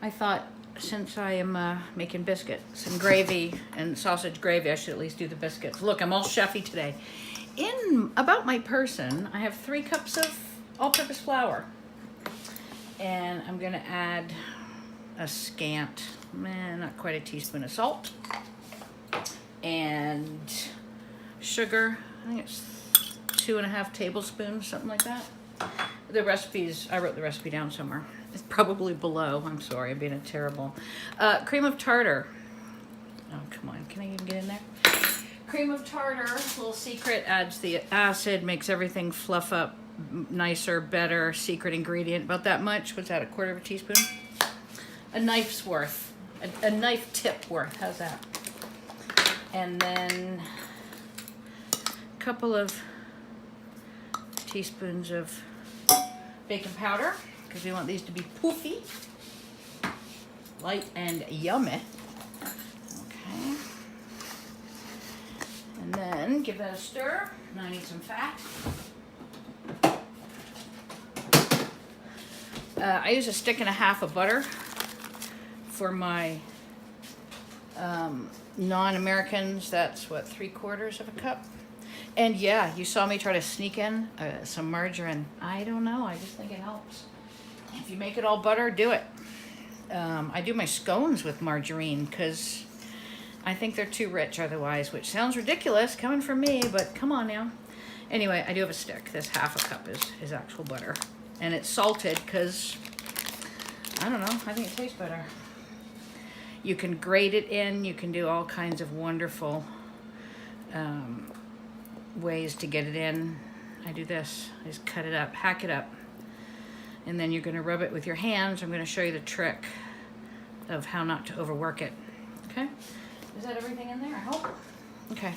I thought since I am making biscuits and gravy and sausage gravy, I should at least do the biscuits. Look, I'm all chefy today. In about my person, I have 3 cups of all-purpose flour. And I'm gonna add a scant, not quite a teaspoon of salt. And sugar, I think it's 2.5 tablespoons, something like that. The recipes, I wrote the recipe down somewhere. It's probably below. I'm sorry, I'm being a terrible. Cream of tartar. Oh, come on, can I even get in there? Cream of tartar, little secret, adds the acid, makes everything fluff up nicer, better. Secret ingredient, about that much. What's that, 1/4 teaspoon? A knife's worth, a knife tip worth, how's that? And then a couple of teaspoons of baking powder, because we want these to be poofy, light and yummy. Okay. And then give that a stir. Now I need some fat. I use 1.5 sticks of butter for my non-Americans. That's what, 3/4 of a cup. And yeah, you saw me try to sneak in some margarine. I don't know, I just think it helps. If you make it all butter, do it. I do my scones with margarine because I think they're too rich otherwise, which sounds ridiculous coming from me, but come on now. Anyway, I do have a stick. This 1/2 cup is actual butter. And it's salted because, I don't know, I think it tastes better. You can grate it in, you can do all kinds of wonderful ways to get it in. I do this, I just cut it up, hack it up. And then you're gonna rub it with your hands. I'm gonna show you the trick of how not to overwork it, okay? Is that everything in there, I hope? Okay,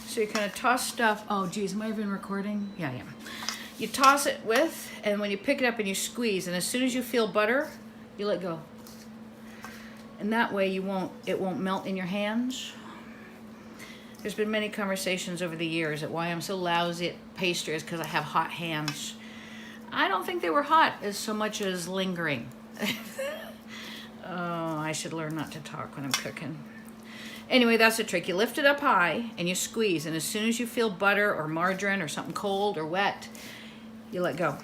so you kind of toss stuff. Oh geez, am I even recording? Yeah, I am. You toss it with, and when you pick it up and you squeeze, and as soon as you feel butter, you let go. And that way it won't melt in your hands. There's been many conversations over the years at why I'm so lousy at pastry is because I have hot hands. I don't think they were hot as so much as lingering. Oh, I should learn not to talk when I'm cooking. Anyway, that's the trick. You lift it up high and you squeeze, and as soon as you feel butter or margarine or something cold or wet, you let go.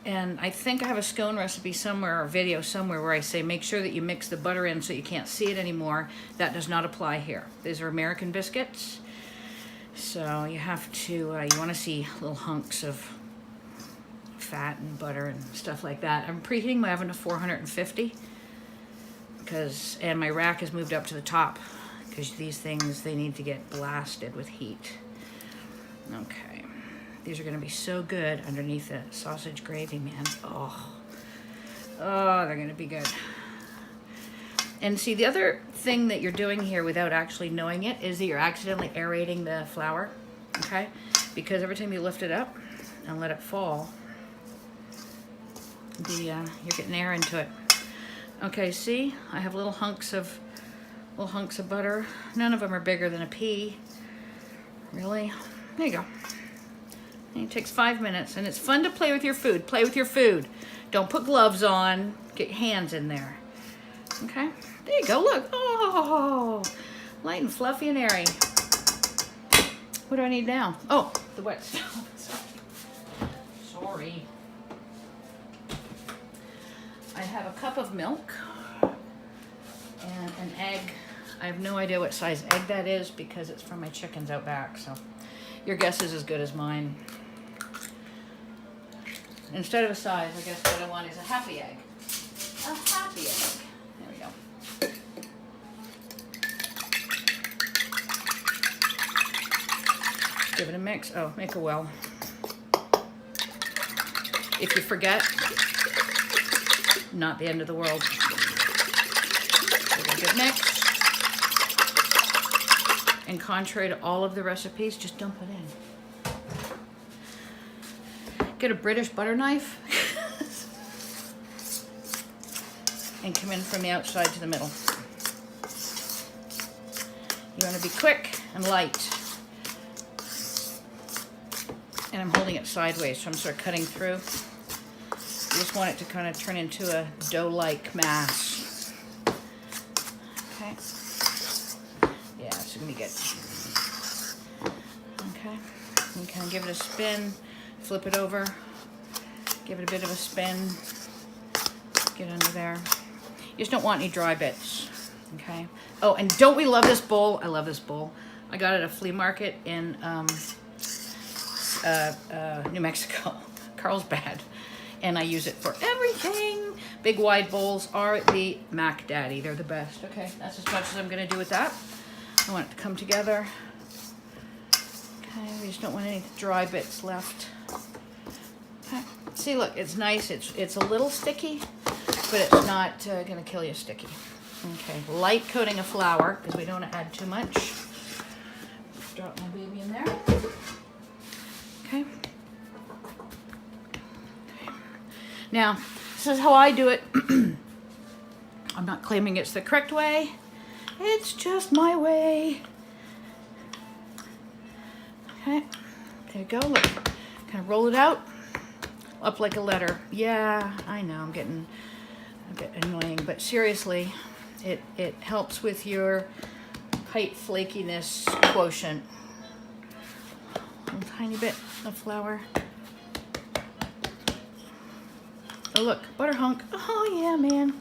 And I think I have a scone recipe somewhere or video somewhere where I say make sure that you mix the butter in so you can't see it anymore. That does not apply here. These are American biscuits. So you have to, you want to see little hunks of fat and butter and stuff like that. I'm preheating my oven to 450 and my rack has moved up to the top because these things, they need to get blasted with heat. Okay. These are going to be so good underneath the sausage gravy, man. Oh, they're going to be good. And see, the other thing that you're doing here without actually knowing it is that you're accidentally aerating the flour, okay? Because every time you lift it up and let it fall, you're getting air into it. Okay, see, I have little hunks of butter. None of them are bigger than a pea. Really? There you go. And it takes 5 minutes, and it's fun to play with your food. Play with your food. Don't put gloves on. Get your hands in there. Okay? There you go, look. Oh, light and fluffy and airy. What do I need now? Oh, the wet stuff. Sorry. I have a cup of milk and an egg. I have no idea what size egg that is because it's from my chickens out back, so your guess is as good as mine. Instead of a size, I guess what I want is a happy egg. A happy egg. There we go. Give it a mix. Oh, make a well. If you forget, not the end of the world. Give it a good mix. And contrary to all of the recipes, just dump it in. Get a British butter knife and come in from the outside to the middle. You want to be quick and light. And I'm holding it sideways, so I'm sort of cutting through. just want it to kind of turn into a dough-like mass. Okay. Yeah, it's gonna be good. Okay. You kind of give it a spin, flip it over, give it a bit of a spin, get under there. You just don't want any dry bits. Okay. Oh, and don't we love this bowl? I love this bowl. I got it at a flea market in New Mexico, Carlsbad, and I use it for everything. Big wide bowls are the Mac Daddy. They're the best. Okay, that's as much as I'm gonna do with that. I want it to come together. Okay, we just don't want any dry bits left. Okay. See, look, it's nice. It's a little sticky, but it's not gonna kill you sticky. Okay, light coating of flour because we don't want to add too much. Drop my baby in there. Okay. Now, this is how I do it. I'm not claiming it's the correct way. It's just my way. Okay, there you go. Look, kind of roll it out, up like a letter. Yeah, I know, I'm getting a bit annoying, but seriously, it helps with your height flakiness quotient. A tiny bit of flour. Oh look, butter hunk. Oh yeah, man.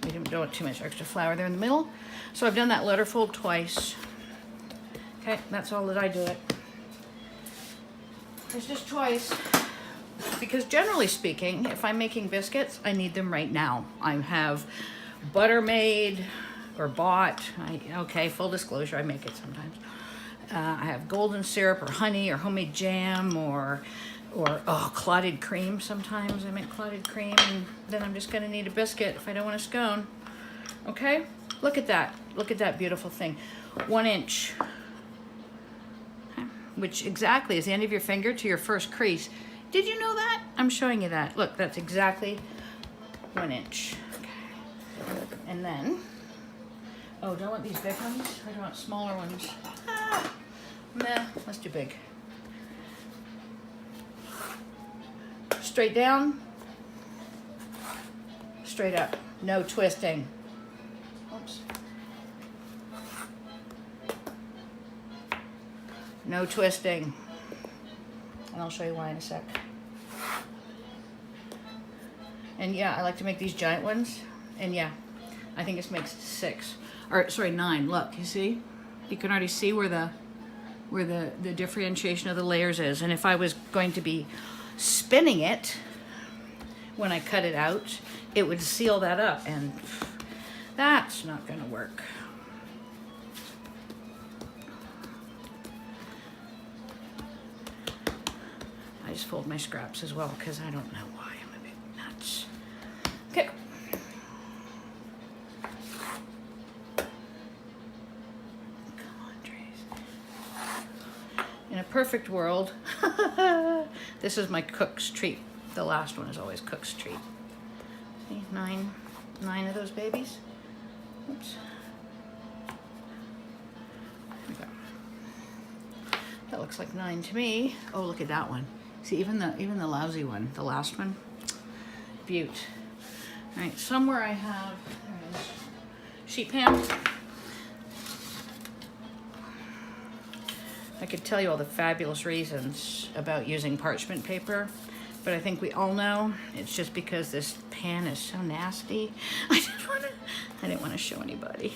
We don't want too much extra flour there in the middle. So I've done that letter fold twice. Okay, that's all that I do it. It's just twice. Because generally speaking, if I'm making biscuits, I need them right now. I have butter made or bought. Okay, full disclosure, I make it sometimes. I have golden syrup or honey or homemade jam or clotted cream sometimes. I make clotted cream, and then I'm just gonna need a biscuit if I don't want a scone. Okay, look at that. Look at that beautiful thing. 1 inch, which exactly is the end of your finger to your first crease. Did you know that? I'm showing you that. Look, that's exactly 1 inch. Okay. And then, oh, do I want these big ones or do I want smaller ones? Ah, meh, let's do big. Straight down, straight up, no twisting. Oops. No twisting. And I'll show you why in a sec. And yeah, I like to make these giant ones. And yeah, I think this makes 6. Or sorry, 9. Look, you see? You can already see where the differentiation of the layers is. And if I was going to be spinning it when I cut it out, it would seal that up, and that's not gonna work. I just fold my scraps as well because I don't know why I'm a bit nuts. Okay. Come on, Trace. In a perfect world, this is my cook's treat. The last one is always cook's treat. See, 9 of those babies. Oops. There we go. That looks like 9 to me. Oh, look at that one. See, even the lousy one, the last one. Beaut. All right, somewhere I have, there it is, sheet pan. I could tell you all the fabulous reasons about using parchment paper, but I think we all know it's just because this pan is so nasty. I didn't want to show anybody.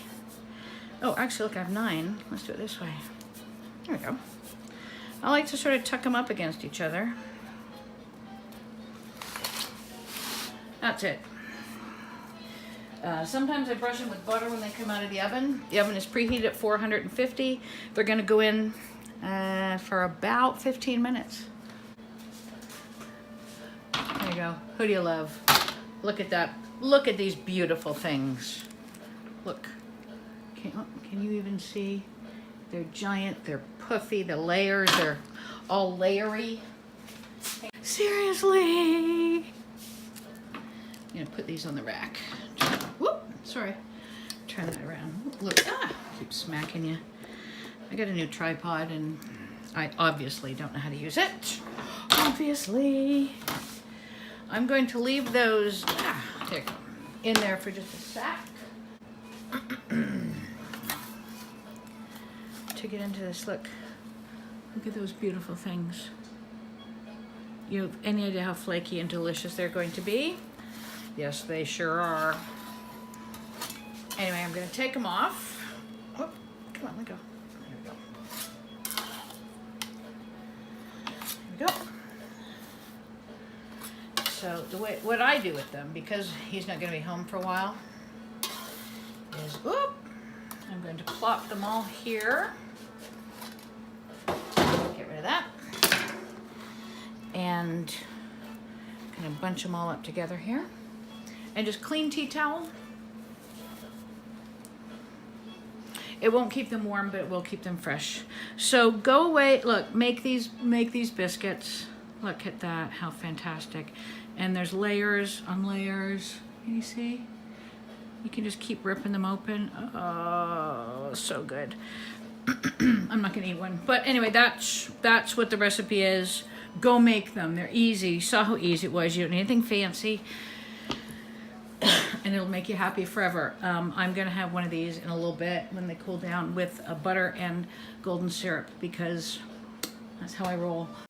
Oh, actually, look, I have 9. Let's do it this way. There we go. I like to sort of tuck them up against each other. That's it. Sometimes I brush them with butter when they come out of the oven. The oven is preheated at 450. They're going to go in for about 15 minutes. There you go. Who do you love? Look at that. Look at these beautiful things. Look. Can you even see? They're giant. They're puffy. The layers are all layery. Seriously. I'm going to put these on the rack. Whoop. Sorry. Turn that around. Look. Ah. Keep smacking you. I got a new tripod and I obviously don't know how to use it. Obviously. I'm going to leave those in there for just a sec. To get into this, look at those beautiful things. You have any idea how flaky and delicious they're going to be? Yes, they sure are. Anyway, I'm going to take them off. Oh, come on, let go. There we go. There we go. So what I do with them, because he's not going to be home for a while, is I'm going to plop them all here. Get rid of that. And kind of bunch them all up together here. And just clean tea towel. It won't keep them warm, but it will keep them fresh. So go away, look, make these biscuits. Look at that, how fantastic. And there's layers on layers. Can you see? You can just keep ripping them open. Oh, so good. I'm not gonna eat one. But anyway, that's what the recipe is. Go make them, they're easy. You saw how easy it was. You don't need anything fancy. And it'll make you happy forever. I'm gonna have one of these in a little bit when they cool down with butter and golden syrup, because that's how I roll.